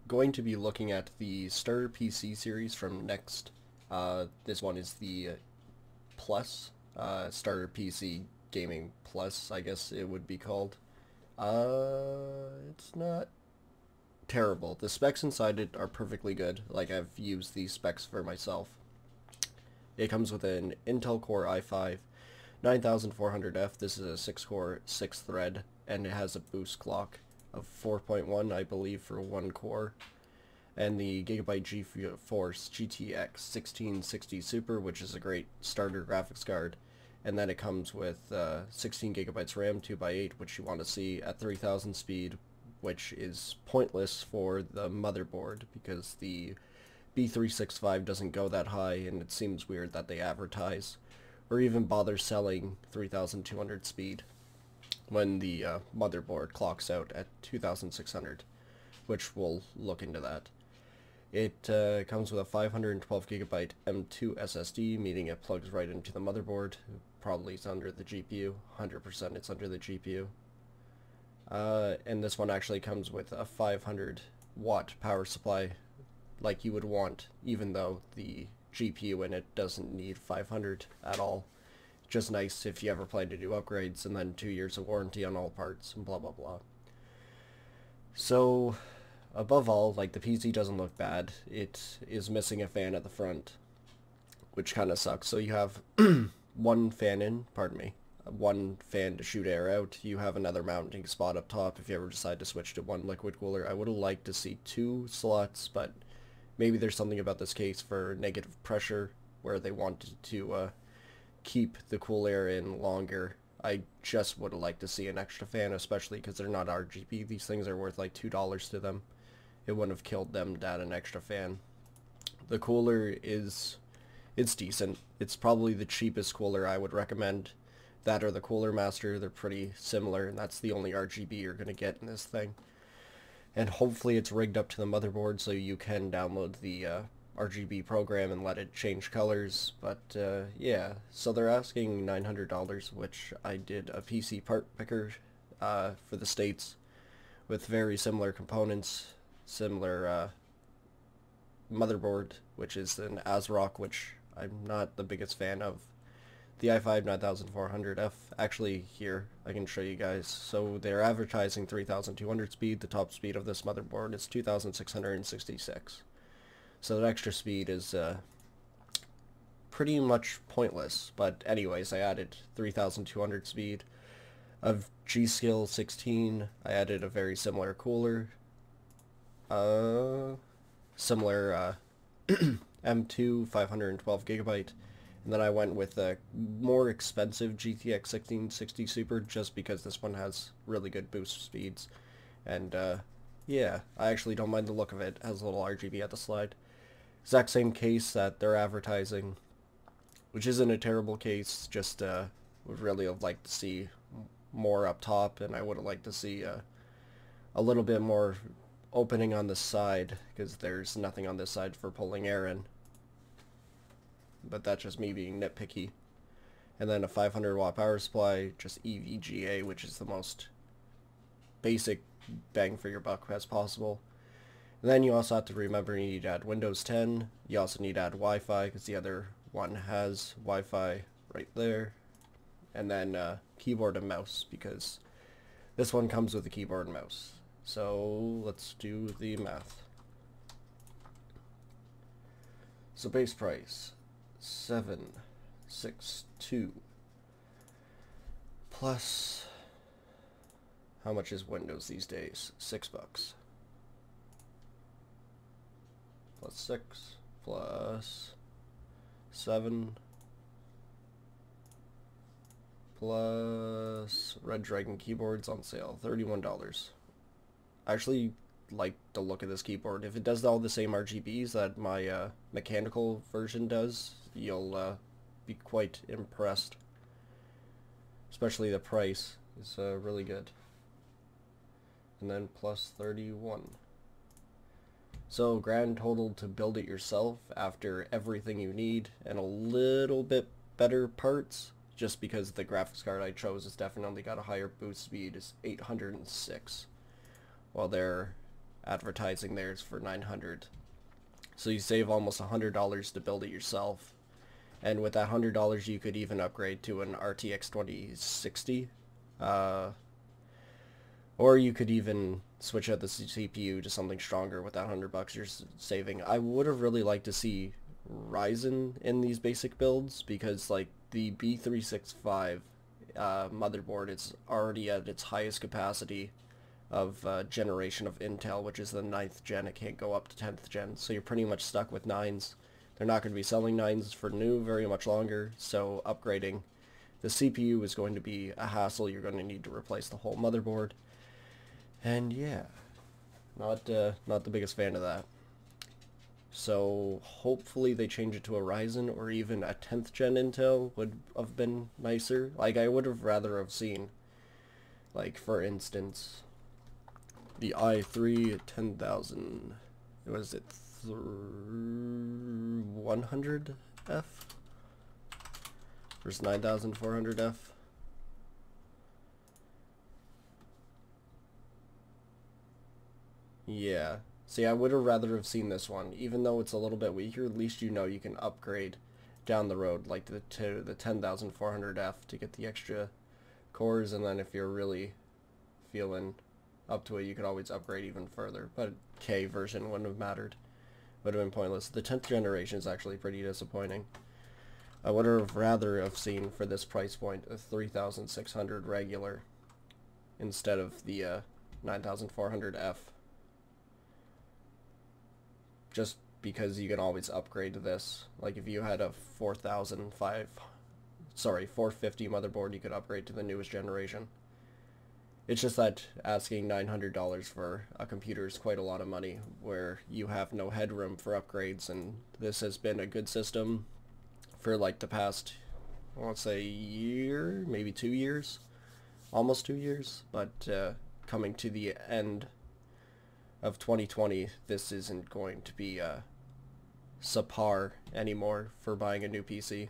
going to be looking at the starter PC series from Next. This one is the Plus, starter PC gaming plus, I guess it would be called. It's not terrible. The specs inside it are perfectly good. Like, I've used these specs for myself. It comes with an Intel Core i5 9400F. This is a 6-core, 6-thread, and it has a boost clock of 4.1, I believe, for one core. And the Gigabyte GeForce GTX 1660 Super, which is a great starter graphics card. And then it comes with 16 gigabytes RAM, 2x8, which you want to see at 3000 speed, which is pointless for the motherboard because the B365 doesn't go that high, and it seems weird that they advertise or even bother selling 3200 speed when the motherboard clocks out at 2600, which we'll look into that. It comes with a 512 gigabyte M2 SSD, meaning it plugs right into the motherboard. Probably it's under the GPU. 100% it's under the GPU. And this one actually comes with a 500 watt power supply like you would want, even though the GPU in it doesn't need 500 at all. Just nice if you ever plan to do upgrades, and then 2 years of warranty on all parts, and blah blah blah. So, above all, like, the PC doesn't look bad. It is missing a fan at the front, which kind of sucks. So you have one fan in, one fan to shoot air out. You have another mounting spot up top if you ever decide to switch to one liquid cooler. I would have liked to see 2 slots, but maybe there's something about this case for negative pressure where they wanted to keep the cool air in longer. I just would have liked to see an extra fan, especially because they're not RGB. These things are worth like $2 to them. It wouldn't have killed them to add an extra fan. The cooler it's decent. It's probably the cheapest cooler I would recommend. That or the Cooler Master. They're pretty similar, and that's the only RGB you're going to get in this thing. And hopefully it's rigged up to the motherboard so you can download the RGB program and let it change colors. But yeah, so they're asking $900, which I did a PC part picker for the States with very similar components, similar motherboard, which is an ASRock, which I'm not the biggest fan of. The i5 9400F, actually here, I can show you guys. So they're advertising 3200 speed. The top speed of this motherboard is 2666. So that extra speed is pretty much pointless. But anyways, I added 3200 speed. Of G.Skill 16, I added a very similar cooler. Similar M2 512 gigabyte. And then I went with a more expensive GTX 1660 Super just because this one has really good boost speeds. And yeah, I actually don't mind the look of it. It has a little RGB at the slide. Exact same case that they're advertising, which isn't a terrible case, just would really have liked to see more up top, and I would have liked to see a little bit more opening on the side, because there's nothing on this side for pulling air in. But that's just me being nitpicky. And then a 500 watt power supply, just EVGA, which is the most basic bang for your buck as possible. And then you also have to remember you need to add Windows 10. You also need to add Wi-Fi, because the other one has Wi-Fi right there. And then keyboard and mouse, because this one comes with a keyboard and mouse. So let's do the math. So base price, 762 plus, how much is Windows these days? $6 plus 6 plus 7 plus Red Dragon keyboards on sale, $31. I actually like the look of this keyboard. If it does all the same RGBs that my mechanical version does, you'll be quite impressed. Especially the price is really good. And then plus 31. So grand total to build it yourself after everything you need and a little bit better parts, just because the graphics card I chose has definitely got a higher boost speed, is 806. While their advertising theirs for $900. So you save almost $100 to build it yourself. And with that $100, you could even upgrade to an RTX 2060. Or you could even switch out the CPU to something stronger with that $100 you're saving. I would have really liked to see Ryzen in these basic builds, because like the B365 motherboard is already at its highest capacity of generation of Intel, which is the 9th gen. It can't go up to 10th gen, so you're pretty much stuck with 9s. They're not going to be selling 9s for new very much longer, so upgrading the CPU is going to be a hassle. You're going to need to replace the whole motherboard. And yeah, not the biggest fan of that. So hopefully they change it to a Ryzen, or even a 10th gen Intel would have been nicer. Like, I would have rather have seen, like, for instance, the i3 10000, was it 100F versus 9400F. Yeah. See, I would have rather have seen this one. Even though it's a little bit weaker, at least you know you can upgrade down the road, like to the 10400F to get the extra cores, and then if you're really feeling up to it, you could always upgrade even further. But K version wouldn't have mattered. Would have been pointless. The 10th generation is actually pretty disappointing. I would have rather have seen, for this price point, a 3600 regular instead of the 9400F. Just because you can always upgrade to this. Like, if you had a 450 motherboard, you could upgrade to the newest generation. It's just that asking $900 for a computer is quite a lot of money, where you have no headroom for upgrades, and this has been a good system for like the past, I want to say, year, maybe 2 years, almost 2 years, but coming to the end of 2020, this isn't going to be subpar anymore for buying a new PC.